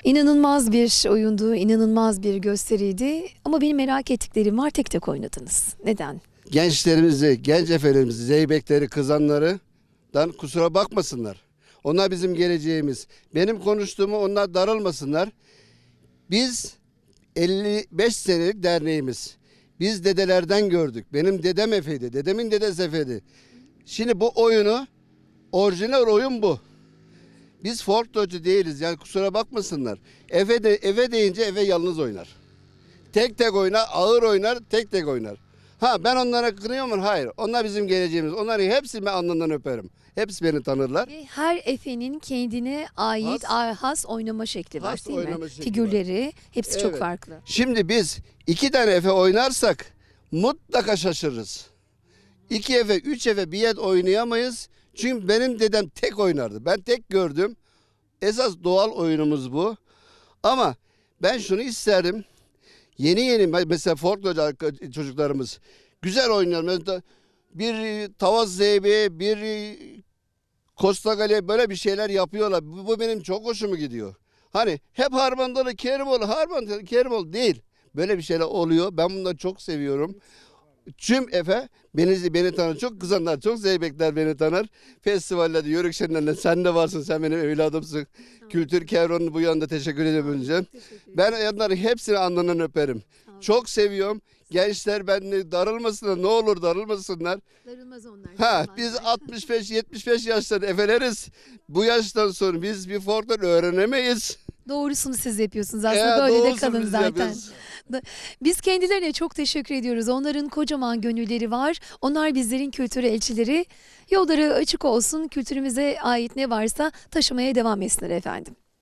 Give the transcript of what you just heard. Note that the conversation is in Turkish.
İnanılmaz bir oyundu, inanılmaz bir gösteriydi. Ama benim merak ettiklerim var, tek tek oynadınız. Neden? Gençlerimizi, genç efelerimizi, zeybekleri, kızanlardan kusura bakmasınlar. Onlar bizim geleceğimiz. Benim konuştuğumu onlar darılmasınlar. Biz 55 senelik derneğimiz. Biz dedelerden gördük. Benim dedem efeydi, dedemin dedesi efeydi. Şimdi bu oyunu, orijinal oyun bu. Biz folklorcu değiliz, yani kusura bakmasınlar. Efe deyince Efe yalnız oynar. Tek tek oynar, ağır oynar, tek tek oynar. Ha, ben onlara kınıyor muyum? Hayır. Onlar bizim geleceğimiz. Onları hepsini ben alnından öperim. Hepsi beni tanırlar. Ve her efenin kendine ait has oynama şekli var, Has değil mi? oynama şekli Figürleri, hepsi çok Evet. farklı. Şimdi biz 2 tane Efe oynarsak mutlaka şaşırırız. 2 Efe, 3 Efe bir yer oynayamayız. Çünkü benim dedem tek oynardı. Ben tek gördüm. Esas doğal oyunumuz bu. Ama ben şunu isterim. Yeni mesela folklor çocuklarımız güzel oynuyor. Mesela bir tavaz zeybe, bir kostagale böyle bir şeyler yapıyorlar. Bu benim çok hoşuma gidiyor. Hani hep Harmandalı, Kerimoğlu, Harmandalı, Kerimoğlu değil. Böyle bir şeyler oluyor. Ben bunları çok seviyorum. Tüm Efe beni tanır. Çok kızanlar, çok zeybekler beni tanır. Festivallerde, yörük şenlerinde sen de varsın. Sen benim evladımsın. Kültür Kevron'un bu yanında teşekkür edebileceğim. Ben onları hepsini alnından öperim. Çok seviyorum. Gençler benimle darılmasınlar. Ne olur darılmasınlar. Darılmaz onlar. Ha, biz 65-75 yaşları efeleriz. Bu yaştan sonra biz bir folklor öğrenemeyiz. Doğrusunu siz yapıyorsunuz aslında, böyle de doğrusunu kalın biz zaten. yapıyoruz. Biz kendilerine çok teşekkür ediyoruz. Onların kocaman gönülleri var. Onlar bizlerin kültür elçileri. Yolları açık olsun. Kültürümüze ait ne varsa taşımaya devam etsinler efendim.